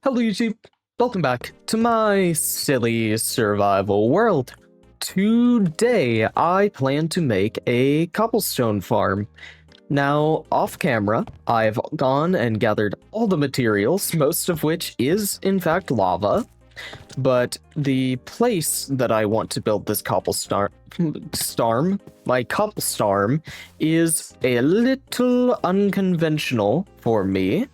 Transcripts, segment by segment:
Hello YouTube, welcome back to my silly survival world. Today I plan to make a cobblestone farm. Now, off camera, I've gone and gathered all the materials, most of which is in fact lava. But the place that I want to build this cobblestorm, is a little unconventional for me.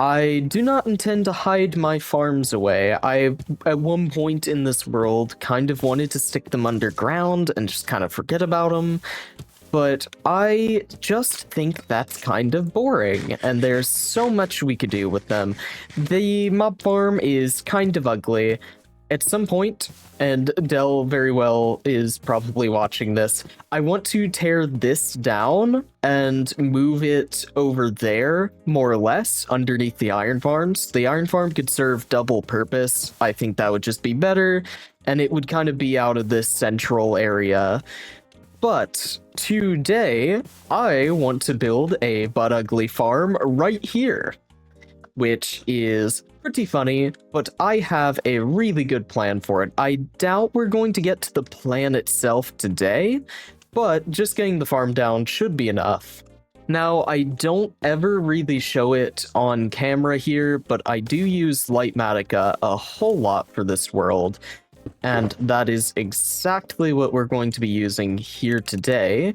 I do not intend to hide my farms away. I, at one point in this world, kind of wanted to stick them underground and just kind of forget about them, but I just think that's kind of boring, and there's so much we could do with them. The mob farm is kind of ugly. At some point, and Dell very well is probably watching this, I want to tear this down and move it over there, more or less, underneath the iron farms. The iron farm could serve double purpose. I think that would just be better, and it would kind of be out of this central area. But today, I want to build a butt ugly farm right here, which is pretty funny, but I have a really good plan for it. I doubt we're going to get to the plan itself today, but just getting the farm down should be enough. Now, I don't ever really show it on camera here, but I do use Lightmatica a whole lot for this world, and that is exactly what we're going to be using here today.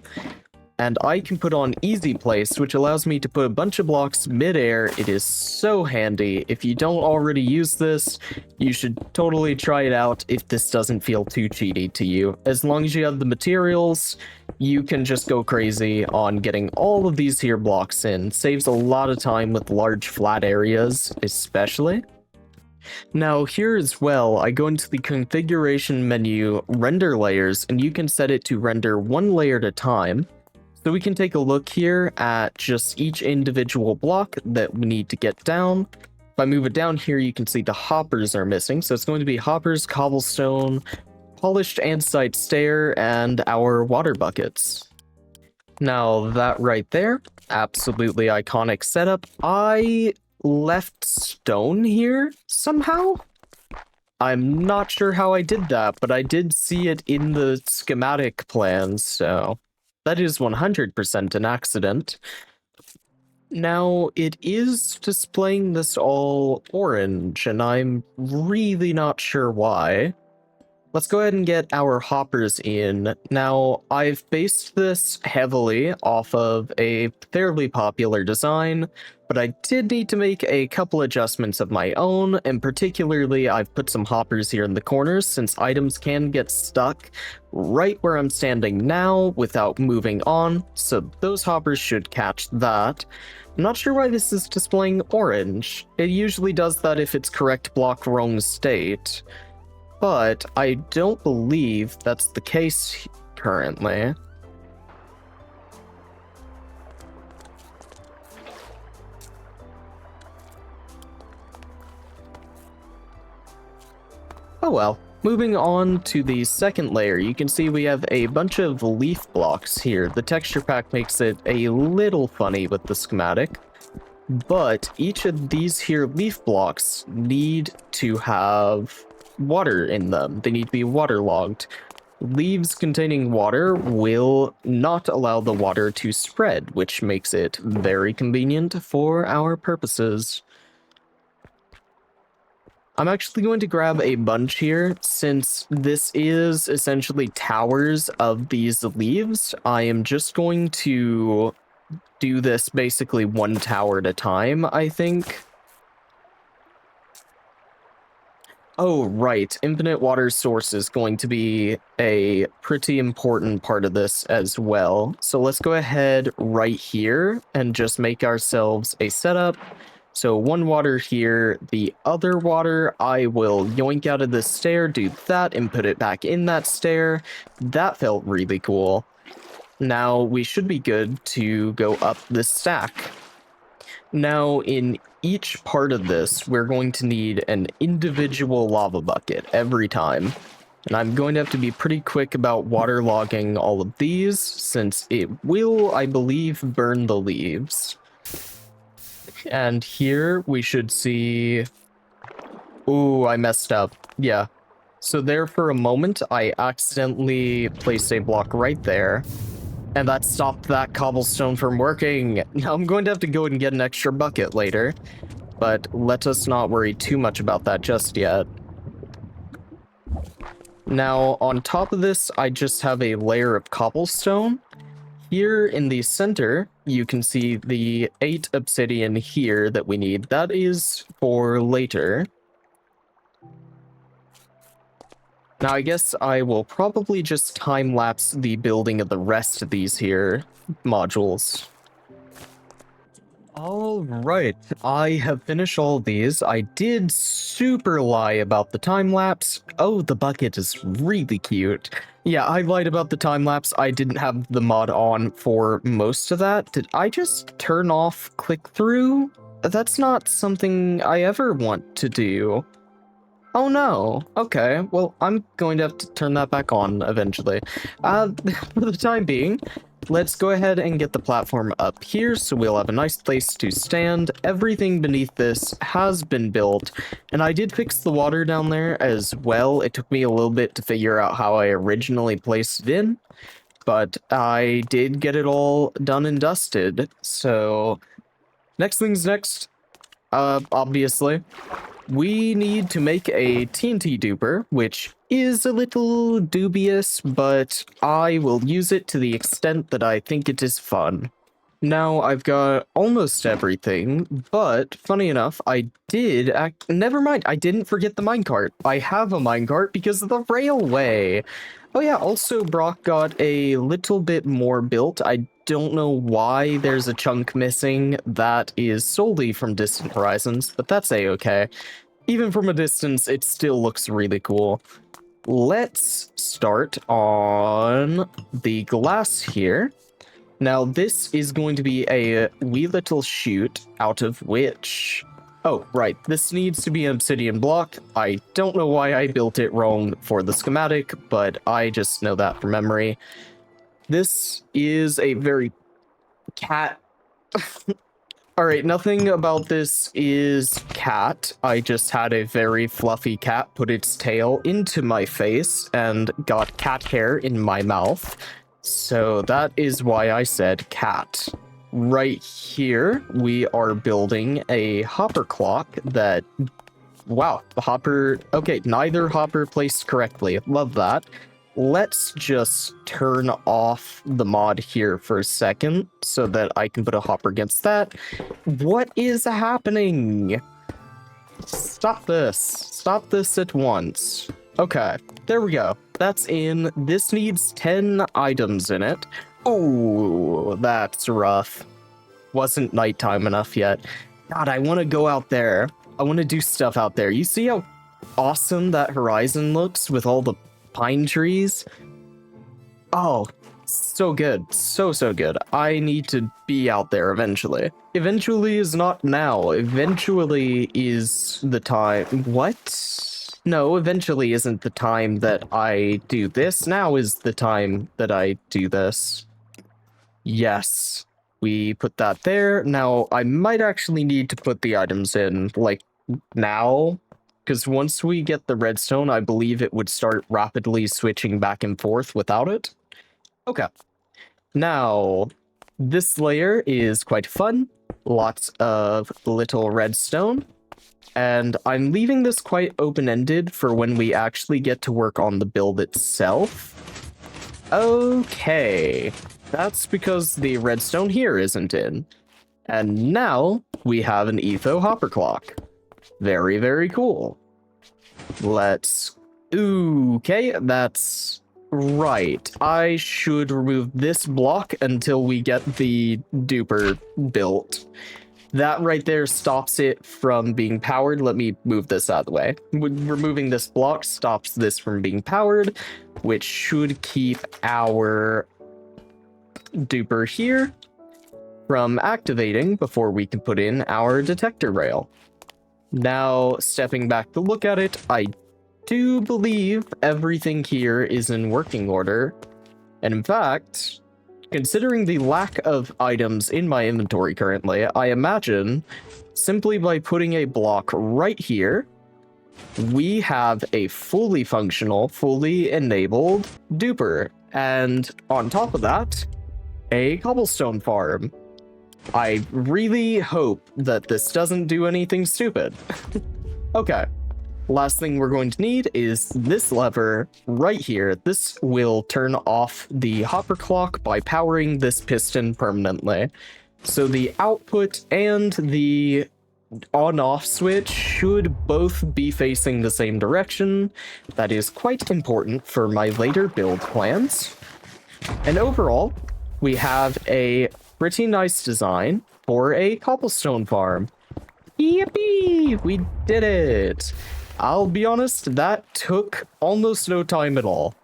And I can put on easy place, which allows me to put a bunch of blocks mid-air. It is so handy. If you don't already use this, you should totally try it out if this doesn't feel too cheaty to you. As long as you have the materials, you can just go crazy on getting all of these here blocks in. Saves a lot of time with large flat areas, especially. Now here as well, I go into the configuration menu, render layers, and you can set it to render one layer at a time. So we can take a look here at just each individual block that we need to get down. If I move it down here, you can see the hoppers are missing. So it's going to be hoppers, cobblestone, polished andesite stair, and our water buckets. Now that right there, absolutely iconic setup. I left stone here somehow. I'm not sure how I did that, but I did see it in the schematic plans, so that is 100% an accident. Now, it is displaying this all orange, and I'm really not sure why. Let's go ahead and get our hoppers in. Now, I've based this heavily off of a fairly popular design, but I did need to make a couple adjustments of my own, and particularly I've put some hoppers here in the corners since items can get stuck right where I'm standing now without moving on, so those hoppers should catch that. I'm not sure why this is displaying orange. It usually does that if it's correct block wrong state, but I don't believe that's the case currently. Oh well. Moving on to the second layer, you can see we have a bunch of leaf blocks here. The texture pack makes it a little funny with the schematic, but each of these here leaf blocks need to have water in them. They need to be waterlogged. Leaves containing water will not allow the water to spread, which makes it very convenient for our purposes. I'm actually going to grab a bunch here, since this is essentially towers of these leaves. I am just going to do this basically one tower at a time, I think. Oh, right. Infinite water source is going to be a pretty important part of this as well. So let's go ahead right here and just make ourselves a setup. So one water here, the other water, I will yoink out of this stair, do that, and put it back in that stair. That felt really cool. Now we should be good to go up this stack. Now in each part of this, we're going to need an individual lava bucket every time. And I'm going to have to be pretty quick about waterlogging all of these, since it will, I believe, burn the leaves. And here we should see Ooh, I messed up. Yeah. So there for a moment, I accidentally placed a block right there. And that stopped that cobblestone from working. Now I'm going to have to go and get an extra bucket later. But let us not worry too much about that just yet. Now, on top of this, I just have a layer of cobblestone. Here in the center, you can see the 8 obsidian here that we need. That is for later. Now, I guess I will probably just time-lapse the building of the rest of these here modules. All right, I have finished all these. I did super lie about the time-lapse. Oh, the bucket is really cute. Yeah, I lied about the time-lapse. I didn't have the mod on for most of that. Did I just turn off click-through? That's not something I ever want to do. Oh no. Okay, well, I'm going to have to turn that back on eventually. For the time being, let's go ahead and get the platform up here so we'll have a nice place to stand. Everything beneath this has been built, and I did fix the water down there as well. It took me a little bit to figure out how I originally placed it in, but I did get it all done and dusted. So, next thing's next, obviously. We need to make a TNT duper, which is a little dubious, but I will use it to the extent that I think it is fun. Now, I've got almost everything, but funny enough, never mind, I didn't forget the minecart. I have a minecart because of the railway. Oh yeah, also Brock got a little bit more built. I don't know why there's a chunk missing. That is solely from Distant Horizons, but that's a-okay. Even from a distance, it still looks really cool. Let's start on the glass here. Now, this is going to be a wee little chute out of which... Oh, right, this needs to be an obsidian block. I don't know why I built it wrong for the schematic, but I just know that from memory. This is a very cat... Alright, nothing about this is cat. I just had a very fluffy cat put its tail into my face and got cat hair in my mouth. So that is why I said cat. Right here, we are building a hopper clock that... Wow, the hopper... Okay, neither hopper placed correctly. Love that. Let's just turn off the mod here for a second so that I can put a hopper against that. What is happening? Stop this. Stop this at once. Okay, there we go. That's in. This needs 10 items in it. Oh, that's rough. Wasn't nighttime enough yet. God, I want to go out there. I want to do stuff out there. You see how awesome that horizon looks with all the pine trees? Oh, so good. So good. I need to be out there eventually. Eventually is not now. Eventually is the time. What? No, eventually isn't the time that I do this. Now is the time that I do this. Yes. We put that there. Now, I might actually need to put the items in, like, now. Because once we get the redstone, I believe it would start rapidly switching back and forth without it. Okay. Now, this layer is quite fun. Lots of little redstone. And I'm leaving this quite open-ended for when we actually get to work on the build itself. Okay. That's because the redstone here isn't in. And now we have an Etho hopper clock. Very, very cool. Let's... Okay, that's right. I should remove this block until we get the duper built. That right there stops it from being powered. Let me move this out of the way. Removing this block stops this from being powered, which should keep our duper here from activating before we can put in our detector rail. Now, stepping back to look at it, I do believe everything here is in working order. And in fact, considering the lack of items in my inventory currently, I imagine simply by putting a block right here we have a fully functional, fully enabled duper. And on top of that, a cobblestone farm. I really hope that this doesn't do anything stupid. Okay. Last thing we're going to need is this lever right here. This will turn off the hopper clock by powering this piston permanently. So the output and the on-off switch should both be facing the same direction. That is quite important for my later build plans. And overall, we have a pretty nice design for a cobblestone farm. Yippee! We did it! I'll be honest, that took almost no time at all.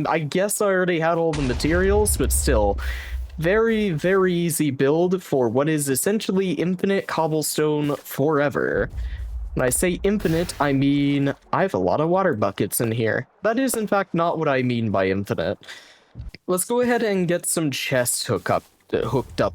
I guess I already had all the materials, but still, very, very easy build for what is essentially infinite cobblestone forever. When I say infinite, I mean I have a lot of water buckets in here. That is, in fact, not what I mean by infinite. Let's go ahead and get some chests hooked up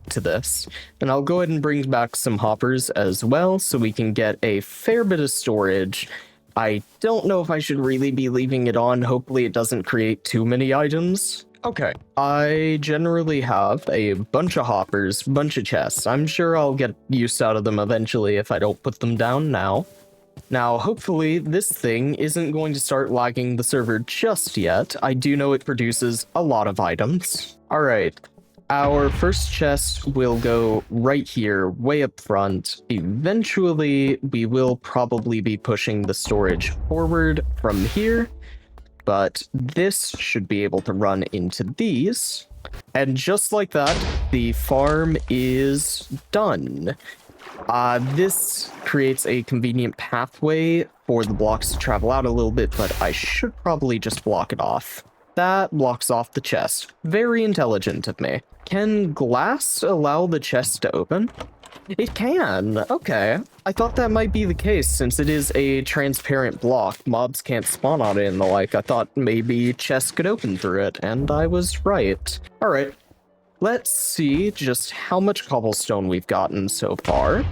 to this, and I'll go ahead and bring back some hoppers as well so we can get a fair bit of storage. I don't know if I should really be leaving it on. Hopefully it doesn't create too many items. Okay, I generally have a bunch of hoppers, bunch of chests. I'm sure I'll get use out of them eventually if I don't put them down now. Now, hopefully this thing isn't going to start lagging the server just yet. I do know it produces a lot of items. All right. Our first chest will go right here, way up front. Eventually, we will probably be pushing the storage forward from here, but this should be able to run into these. And just like that, the farm is done. This creates a convenient pathway for the blocks to travel out a little bit, but I should probably just block it off. That blocks off the chest. Very intelligent of me. Can glass allow the chest to open? It can. Okay. I thought that might be the case since it is a transparent block. Mobs can't spawn on it and the like. I thought maybe chests could open through it, and I was right. All right. Let's see just how much cobblestone we've gotten so far.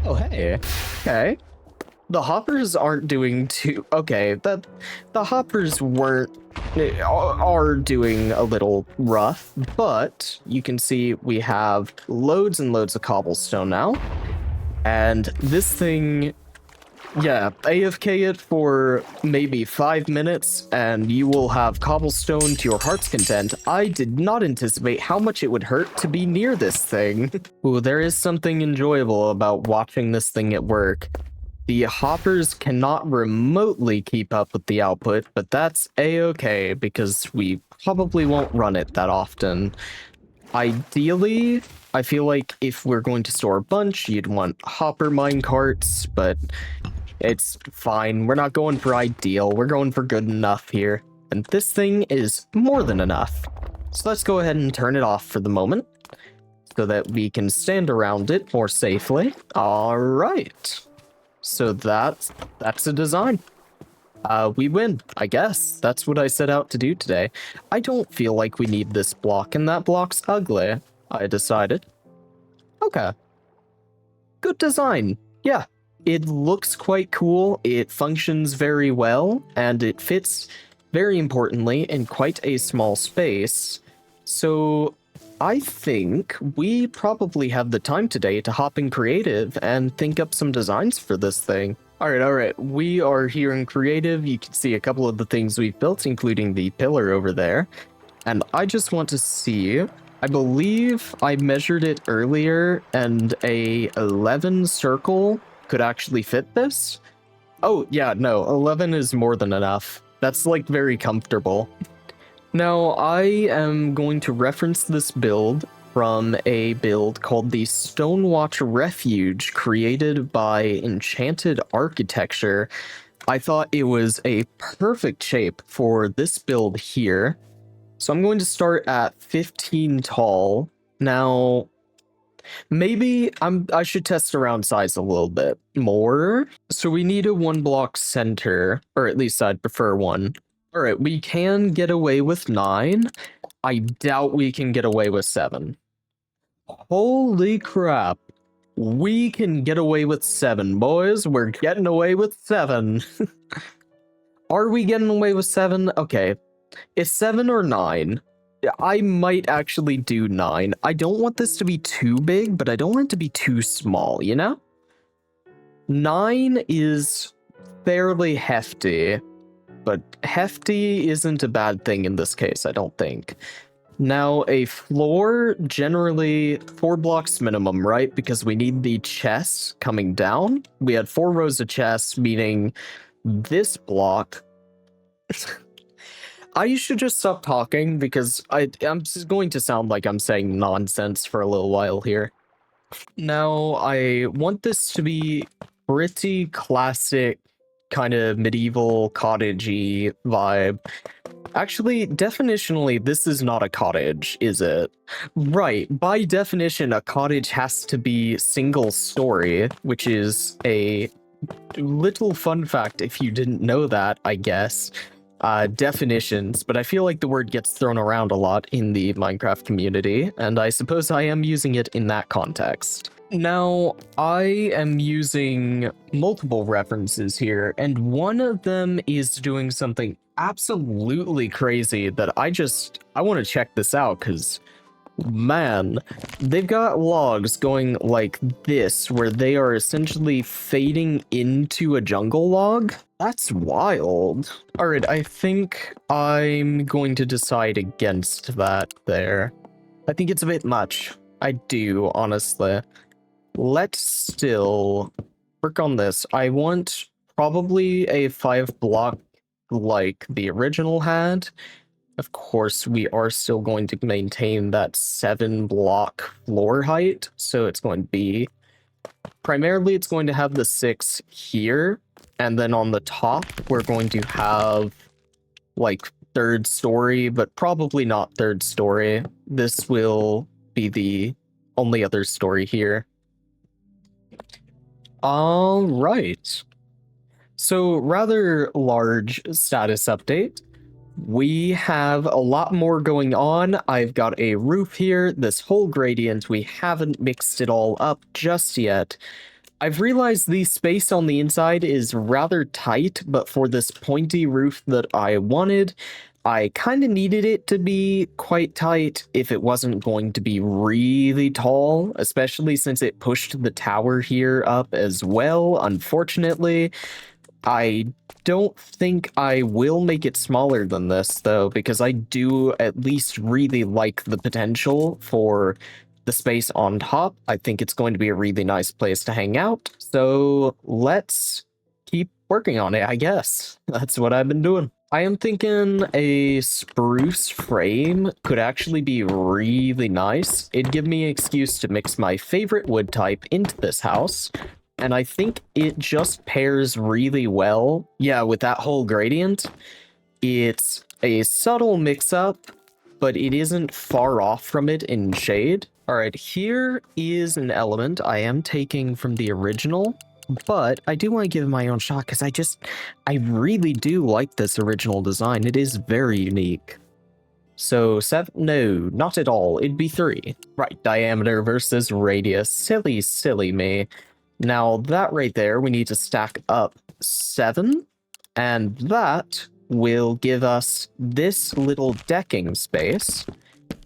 Oh, hey. Okay. The hoppers aren't doing too... Okay, the hoppers are doing a little rough, but you can see we have loads and loads of cobblestone now. And this thing... Yeah, AFK it for maybe 5 minutes, and you will have cobblestone to your heart's content. I did not anticipate how much it would hurt to be near this thing. Ooh, there is something enjoyable about watching this thing at work. The hoppers cannot remotely keep up with the output, but that's a-okay because we probably won't run it that often. Ideally, I feel like if we're going to store a bunch, you'd want hopper mine carts, but it's fine. We're not going for ideal. We're going for good enough here. And this thing is more than enough. So let's go ahead and turn it off for the moment so that we can stand around it more safely. All right. So that's a design. We win, I guess. That's what I set out to do today. I don't feel like we need this block, and that block's ugly, I decided. Okay. Good design. Yeah, it looks quite cool, it functions very well, and it fits, very importantly, in quite a small space. So I think we probably have the time today to hop in creative and think up some designs for this thing. All right. We are here in creative. You can see a couple of the things we've built, including the pillar over there. And I just want to see, I believe I measured it earlier and a 11 circle could actually fit this. Oh, yeah, no, 11 is more than enough. That's like very comfortable. Now, I am going to reference this build from a build called the Stonewatch Refuge, created by Enchanted Architecture. I thought it was a perfect shape for this build here. So I'm going to start at 15 tall. Now, maybe I should test around size a little bit more. So we need a 1-block center, or at least I'd prefer one. All right, we can get away with 9. I doubt we can get away with 7. Holy crap. We can get away with 7, boys. We're getting away with 7. Are we getting away with 7? Okay. Is 7 or 9? I might actually do 9. I don't want this to be too big, but I don't want it to be too small, you know? 9 is fairly hefty, but hefty isn't a bad thing in this case, I don't think. Now, a floor, generally 4 blocks minimum, right? Because we need the chests coming down. We had 4 rows of chests, meaning this block... I should just stop talking because I'm just going to sound like I'm saying nonsense for a little while here. Now, I want this to be pretty classic, kind of medieval, cottagey vibe. Actually, definitionally, this is not a cottage, is it? Right, by definition, a cottage has to be single story, which is a little fun fact if you didn't know that, I guess. Definitions, but I feel like the word gets thrown around a lot in the Minecraft community, and I suppose I am using it in that context. Now, I am using multiple references here, and one of them is doing something absolutely crazy that I want to check this out, because, man, they've got logs going like this, where they are essentially fading into a jungle log. That's wild. Alright, I think I'm going to decide against that there. I think it's a bit much. I do, honestly. Let's still work on this. I want probably a 5 block like the original had. Of course, we are still going to maintain that 7 block floor height, so it's going to be... Primarily, it's going to have the 6 here, and then on the top, we're going to have, like, 3rd story, but probably not 3rd story. This will be the only other story here. All right. So, rather large status update. We have a lot more going on. I've got a roof here, this whole gradient. We haven't mixed it all up just yet. I've realized the space on the inside is rather tight, but for this pointy roof that I wanted, I kind of needed it to be quite tight if it wasn't going to be really tall, especially since it pushed the tower here up as well, unfortunately. I don't think I will make it smaller than this, though, because I do at least really like the potential for the space on top. I think it's going to be a really nice place to hang out, so let's keep working on it, I guess. That's what I've been doing. I am thinking a spruce frame could actually be really nice. It'd give me an excuse to mix my favorite wood type into this house, and I think it just pairs really well. Yeah, with that whole gradient, it's a subtle mix-up, but it isn't far off from it in shade. All right, here is an element I am taking from the original, but I do want to give it my own shot because I really do like this original design. It is very unique. So 7, no, not at all. It'd be 3. Right, diameter versus radius. Silly, silly me. Now that right there, we need to stack up 7, and that will give us this little decking space.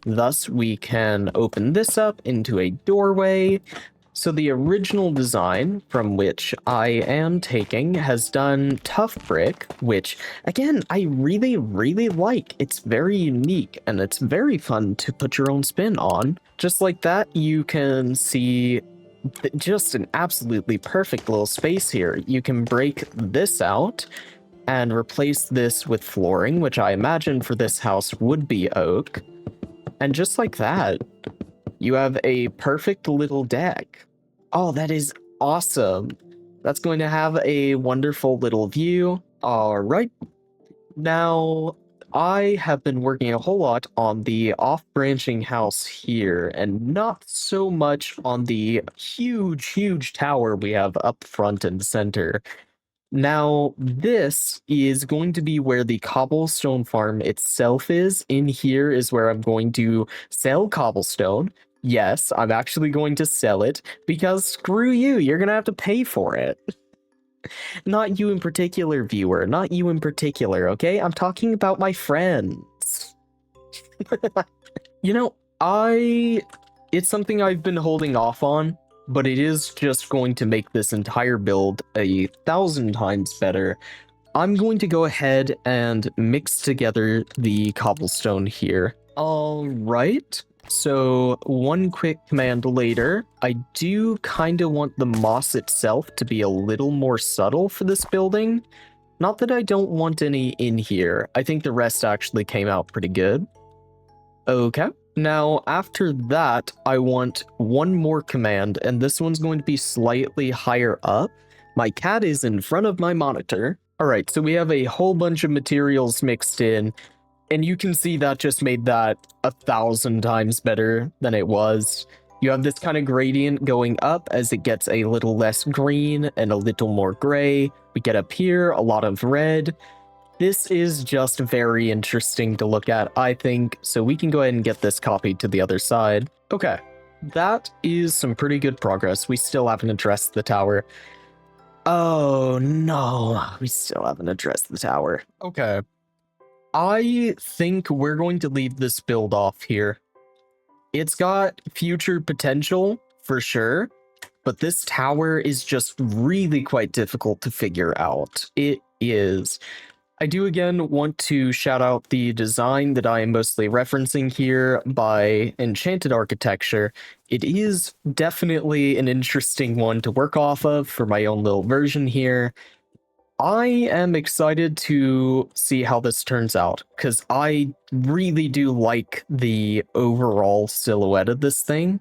Thus, we can open this up into a doorway. So the original design from which I am taking has done tough brick, which, again, I really, really like. It's very unique, and it's very fun to put your own spin on. Just like that, you can see just an absolutely perfect little space here. You can break this out and replace this with flooring, which I imagine for this house would be oak. And just like that, you have a perfect little deck. Oh, that is awesome. That's going to have a wonderful little view. All right. Now, I have been working a whole lot on the off-branching house here, and not so much on the huge, huge tower we have up front and center. Now, this is going to be where the cobblestone farm itself is. In here is where I'm going to sell cobblestone, Yes, I'm actually going to sell it because screw you, you're gonna have to pay for it. Not you in particular, viewer, not you in particular, okay? I'm talking about my friends. You know, it's something I've been holding off on, but it is just going to make this entire build 1,000 times better. I'm going to go ahead and mix together the cobblestone here. All right. So one quick command later, I do kind of want the moss itself to be a little more subtle for this building. Not that I don't want any in here. I think the rest actually came out pretty good. Okay. Now, after that, I want one more command, and this one's going to be slightly higher up. My cat is in front of my monitor. All right, so we have a whole bunch of materials mixed in, and you can see that just made that 1,000 times better than it was. You have this kind of gradient going up as it gets a little less green and a little more gray. We get up here a lot of red. This is just very interesting to look at, I think, so we can go ahead and get this copied to the other side. Okay, that is some pretty good progress. We still haven't addressed the tower. Oh no, we still haven't addressed the tower. Okay. I think we're going to leave this build off here. It's got future potential, for sure, but this tower is just really quite difficult to figure out. It is. I do again want to shout out the design that I am mostly referencing here by Enchanted Architecture. It is definitely an interesting one to work off of for my own little version here. I am excited to see how this turns out, because I really do like the overall silhouette of this thing.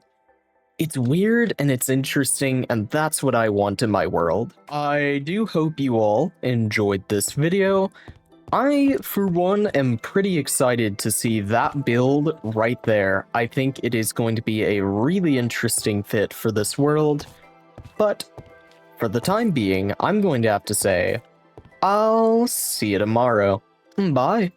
It's weird and it's interesting, and that's what I want in my world. I do hope you all enjoyed this video. I, for one, am pretty excited to see that build right there. I think it is going to be a really interesting fit for this world, but for the time being, I'm going to have to say, I'll see you tomorrow. Bye.